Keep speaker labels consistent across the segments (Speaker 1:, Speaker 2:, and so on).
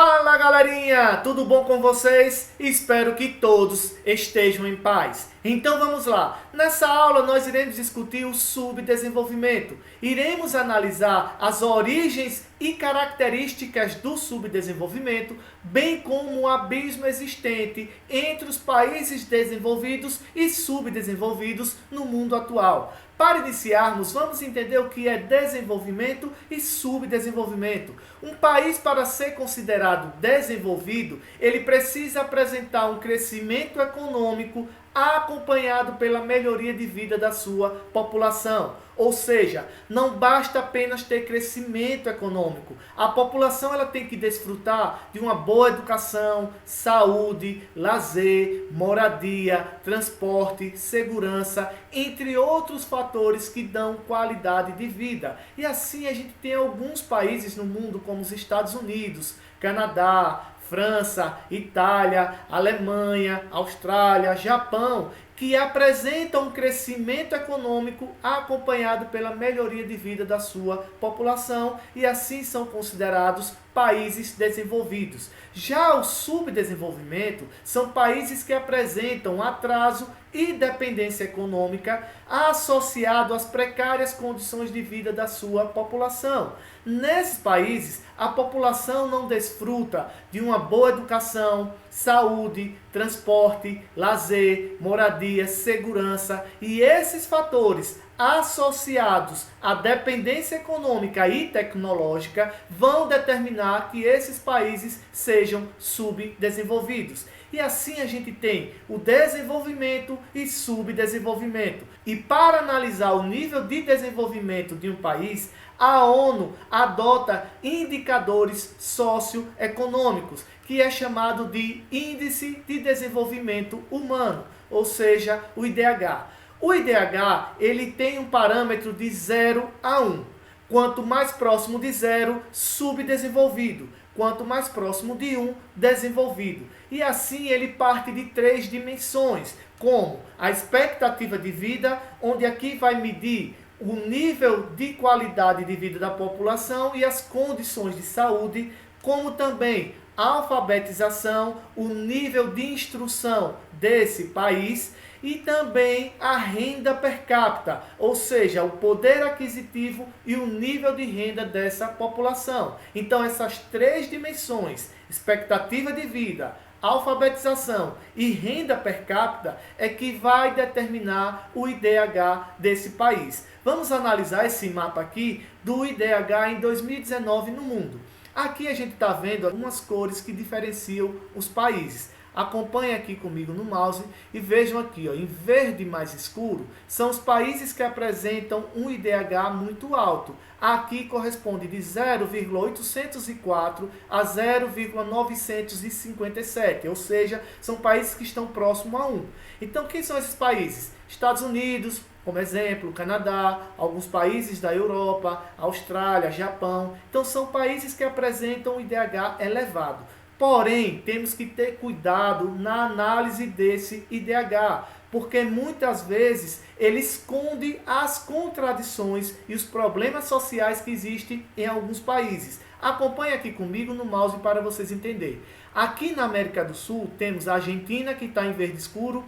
Speaker 1: Fala galerinha, tudo bom com vocês? Espero que todos estejam em paz. Então vamos lá, nessa aula nós iremos discutir o subdesenvolvimento. Iremos analisar as origens e características do subdesenvolvimento, bem como o abismo existente entre os países desenvolvidos e subdesenvolvidos no mundo atual. Para iniciarmos, vamos entender o que é desenvolvimento e subdesenvolvimento. Um país, para ser considerado desenvolvido, ele precisa apresentar um crescimento econômico acompanhado pela melhoria de vida da sua população. Ou seja, não basta apenas ter crescimento econômico. A população ela tem que desfrutar de uma boa educação, saúde, lazer, moradia, transporte, segurança, entre outros fatores que dão qualidade de vida. E assim a gente tem alguns países no mundo, como os Estados Unidos, Canadá, França, Itália, Alemanha, Austrália, Japão, que apresentam um crescimento econômico acompanhado pela melhoria de vida da sua população e assim são considerados países desenvolvidos. Já o subdesenvolvimento são países que apresentam atraso e dependência econômica associado às precárias condições de vida da sua população. Nesses países, a população não desfruta de uma boa educação, saúde, transporte, lazer, moradia, segurança e esses fatores associados à dependência econômica e tecnológica vão determinar que esses países sejam subdesenvolvidos. E assim a gente tem o desenvolvimento e subdesenvolvimento. E para analisar o nível de desenvolvimento de um país, a ONU adota indicadores socioeconômicos, que é chamado de Índice de Desenvolvimento Humano, ou seja, o IDH. O IDH ele tem um parâmetro de 0 a 1. Quanto mais próximo de 0, subdesenvolvido. Quanto mais próximo de 1, desenvolvido. E assim ele parte de 3 dimensões, como a expectativa de vida, onde aqui vai medir o nível de qualidade de vida da população e as condições de saúde, como também a alfabetização, o nível de instrução desse país e também a renda per capita, ou seja, o poder aquisitivo e o nível de renda dessa população. Então essas 3 dimensões, expectativa de vida, alfabetização e renda per capita é que vai determinar o IDH desse país. Vamos analisar esse mapa aqui do IDH em 2019 no mundo. Aqui a gente está vendo algumas cores que diferenciam os países. Acompanhem aqui comigo no mouse e vejam aqui, ó, em verde mais escuro, são os países que apresentam um IDH muito alto. Aqui corresponde de 0,804 a 0,957, ou seja, são países que estão próximos a 1. Então, quem são esses países? Estados Unidos, como exemplo, Canadá, alguns países da Europa, Austrália, Japão. Então, são países que apresentam um IDH elevado. Porém, temos que ter cuidado na análise desse IDH, porque muitas vezes ele esconde as contradições e os problemas sociais que existem em alguns países. Acompanhe aqui comigo no mouse para vocês entenderem. Aqui na América do Sul temos a Argentina, que está em verde escuro,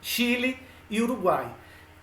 Speaker 1: Chile e Uruguai.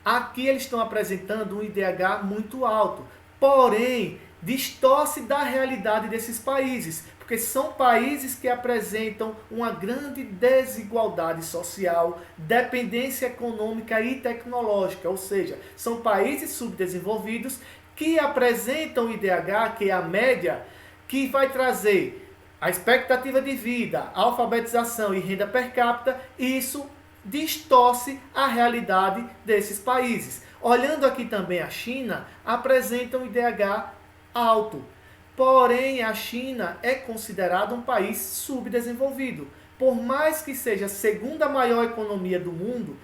Speaker 1: Aqui eles estão apresentando um IDH muito alto, porém distorce da realidade desses países, porque são países que apresentam uma grande desigualdade social, dependência econômica e tecnológica, ou seja, são países subdesenvolvidos que apresentam o IDH, que é a média, que vai trazer a expectativa de vida, alfabetização e renda per capita, e isso distorce a realidade desses países. Olhando aqui também a China, apresenta um IDH alto. Porém, a China é considerada um país subdesenvolvido. Por mais que seja a segunda maior economia do mundo,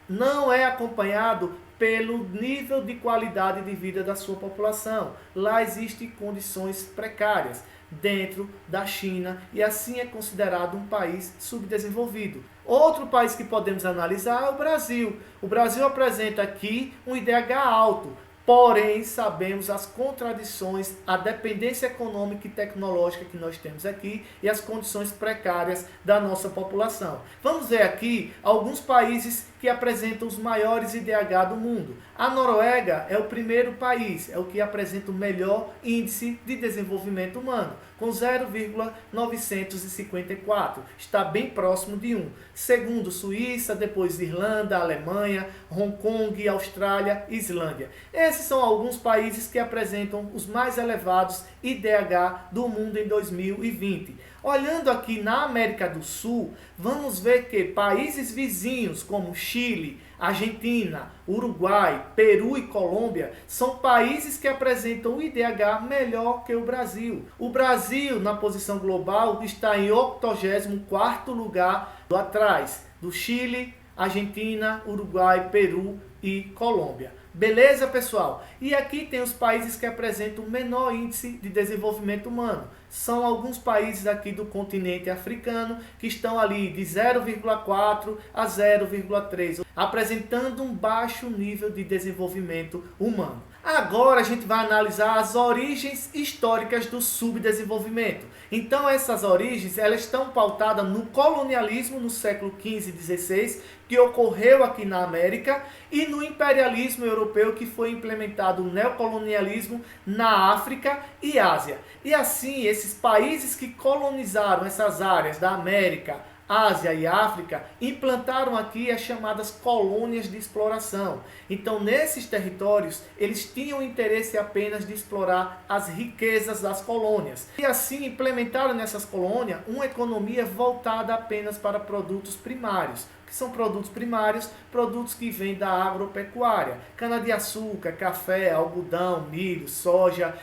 Speaker 1: não é acompanhado pelo nível de qualidade de vida da sua população. Lá existem condições precárias dentro da China e assim é considerado um país subdesenvolvido. Outro país que podemos analisar é o Brasil. O Brasil apresenta aqui um IDH alto, Porém, sabemos as contradições, a dependência econômica e tecnológica que nós temos aqui e as condições precárias da nossa população. Vamos ver aqui alguns países que apresentam os maiores IDH do mundo. A Noruega é o primeiro país, é o que apresenta o melhor índice de desenvolvimento humano, com 0,954. Está bem próximo de 1. Segundo, Suíça, depois Irlanda, Alemanha, Hong Kong, Austrália e Islândia. Esses são alguns países que apresentam os mais elevados IDH do mundo em 2020. Olhando aqui na América do Sul, vamos ver que países vizinhos como Chile, Argentina, Uruguai, Peru e Colômbia são países que apresentam o IDH melhor que o Brasil. O Brasil, na posição global, está em 84º lugar atrás do Chile, Argentina, Uruguai, Peru e Colômbia. Beleza, pessoal? E aqui tem os países que apresentam o menor índice de desenvolvimento humano. São alguns países aqui do continente africano que estão ali de 0,4 a 0,3, apresentando um baixo nível de desenvolvimento humano. Agora a gente vai analisar as origens históricas do subdesenvolvimento. Então essas origens elas estão pautadas no colonialismo no século XV e XVI, que ocorreu aqui na América, e no imperialismo europeu, que foi implementado o neocolonialismo na África e Ásia. E assim, esses países que colonizaram essas áreas da América, Ásia e África, implantaram aqui as chamadas colônias de exploração. Então, nesses territórios, eles tinham interesse apenas de explorar as riquezas das colônias. E assim, implementaram nessas colônias uma economia voltada apenas para produtos primários. Que são produtos primários, produtos que vêm da agropecuária, cana-de-açúcar, café, algodão, milho, soja,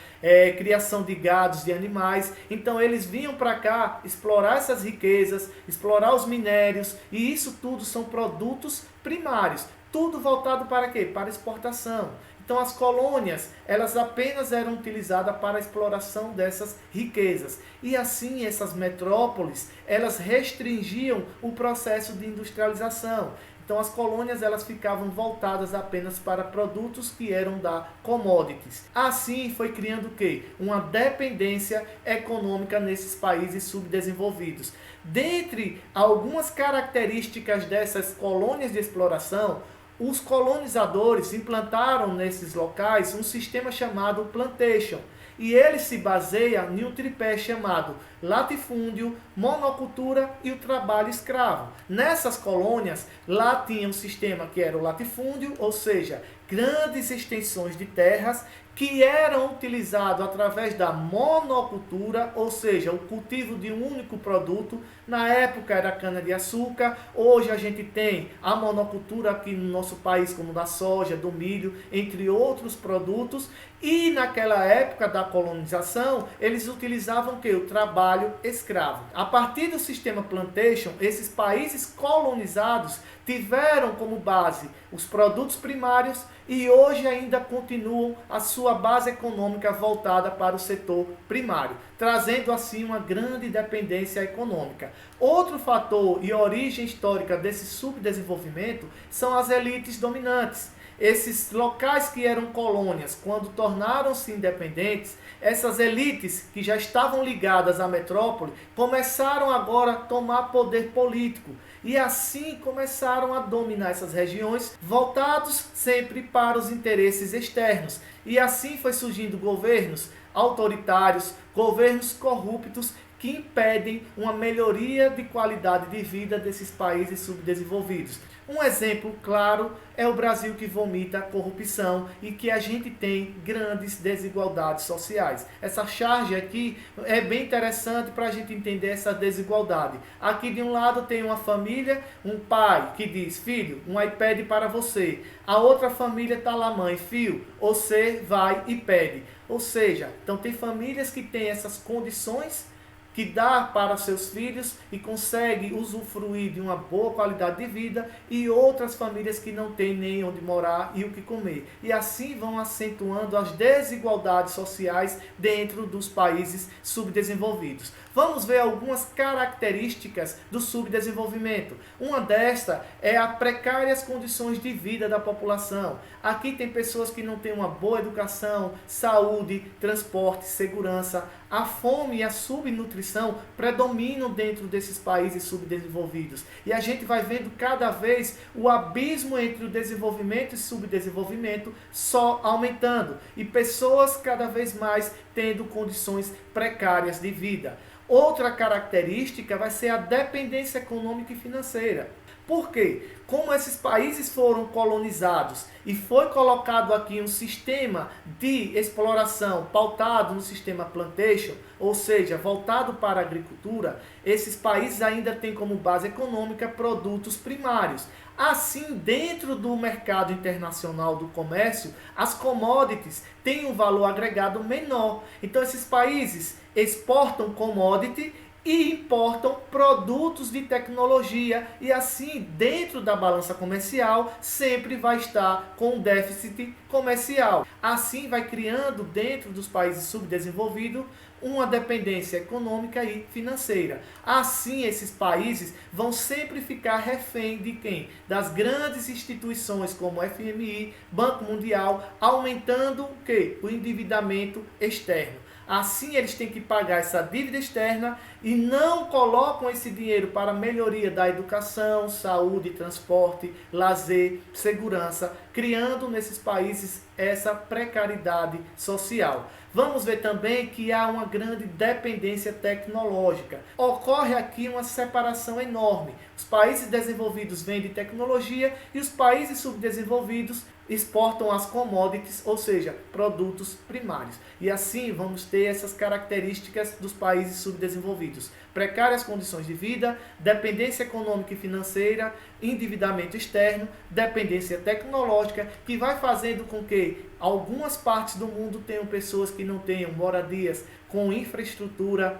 Speaker 1: criação de gados, de animais. Então eles vinham para cá explorar essas riquezas, explorar os minérios, e isso tudo são produtos primários, tudo voltado para quê? Para exportação. Então as colônias, elas apenas eram utilizadas para a exploração dessas riquezas. E assim essas metrópoles, elas restringiam o processo de industrialização. Então as colônias elas ficavam voltadas apenas para produtos que eram da commodities. Assim foi criando o quê? Uma dependência econômica nesses países subdesenvolvidos. Dentre algumas características dessas colônias de exploração, os colonizadores implantaram nesses locais um sistema chamado plantation. E ele se baseia em um tripé chamado latifúndio, monocultura e o trabalho escravo. Nessas colônias, lá tinha um sistema que era o latifúndio, ou seja, grandes extensões de terras que eram utilizados através da monocultura, ou seja, o cultivo de um único produto. Na época era cana-de-açúcar, hoje a gente tem a monocultura aqui no nosso país, como da soja, do milho, entre outros produtos. E naquela época da colonização, eles utilizavam o quê? O trabalho escravo. A partir do sistema plantation, esses países colonizados tiveram como base os produtos primários e hoje ainda continuam a sua base econômica voltada para o setor primário, trazendo assim uma grande dependência econômica. Outro fator e origem histórica desse subdesenvolvimento são as elites dominantes. Esses locais que eram colônias, quando tornaram-se independentes, essas elites que já estavam ligadas à metrópole começaram agora a tomar poder político. E assim começaram a dominar essas regiões, voltados sempre para os interesses externos. E assim foi surgindo governos autoritários, governos corruptos, que impedem uma melhoria de qualidade de vida desses países subdesenvolvidos. Um exemplo claro é o Brasil, que vomita a corrupção e que a gente tem grandes desigualdades sociais. Essa charge aqui é bem interessante para a gente entender essa desigualdade. Aqui de um lado tem uma família, um pai que diz: filho, um iPad para você. A outra família está lá, mãe, filho, você vai e pede. Ou seja, então tem famílias que têm essas condições que dá para seus filhos e consegue usufruir de uma boa qualidade de vida, e outras famílias que não têm nem onde morar e o que comer. E assim vão acentuando as desigualdades sociais dentro dos países subdesenvolvidos. Vamos ver algumas características do subdesenvolvimento. Uma destas é as precárias condições de vida da população. Aqui tem pessoas que não têm uma boa educação, saúde, transporte, segurança. A fome e a subnutrição predominam dentro desses países subdesenvolvidos. E a gente vai vendo cada vez o abismo entre o desenvolvimento e subdesenvolvimento só aumentando. E pessoas cada vez mais tendo condições precárias de vida. Outra característica vai ser a dependência econômica e financeira. Por quê? Como esses países foram colonizados e foi colocado aqui um sistema de exploração pautado no sistema plantation, ou seja, voltado para a agricultura, esses países ainda têm como base econômica produtos primários. Assim, dentro do mercado internacional do comércio, as commodities têm um valor agregado menor. Então, esses países exportam commodity e importam produtos de tecnologia, e assim, dentro da balança comercial, sempre vai estar com um déficit comercial. Assim, vai criando dentro dos países subdesenvolvidos uma dependência econômica e financeira. Assim, esses países vão sempre ficar refém de quem? Das grandes instituições como o FMI, Banco Mundial, aumentando o quê? O endividamento externo. Assim, eles têm que pagar essa dívida externa e não colocam esse dinheiro para a melhoria da educação, saúde, transporte, lazer, segurança, criando nesses países essa precariedade social. Vamos ver também que há uma grande dependência tecnológica. Ocorre aqui uma separação enorme. Os países desenvolvidos vendem tecnologia e os países subdesenvolvidos exportam as commodities, ou seja, produtos primários. E assim vamos ter essas características dos países subdesenvolvidos: precárias condições de vida, dependência econômica e financeira, endividamento externo, dependência tecnológica, que vai fazendo com que algumas partes do mundo tenham pessoas que não tenham moradias com infraestrutura,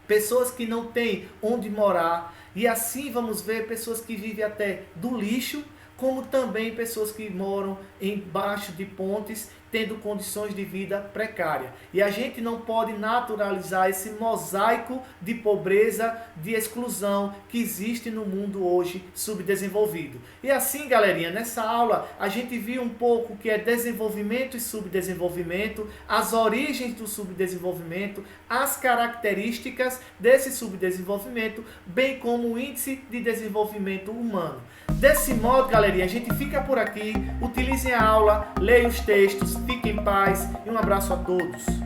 Speaker 1: pessoas que não têm onde morar, e assim vamos ver pessoas que vivem até do lixo, como também pessoas que moram embaixo de pontes, tendo condições de vida precária. E a gente não pode naturalizar esse mosaico de pobreza, de exclusão que existe no mundo hoje subdesenvolvido. E assim, galerinha, nessa aula a gente viu um pouco o que é desenvolvimento e subdesenvolvimento, as origens do subdesenvolvimento, as características desse subdesenvolvimento, bem como o índice de desenvolvimento humano. Desse modo, galerinha, a gente fica por aqui. Utilizem a aula, leiam os textos, fiquem em paz e um abraço a todos.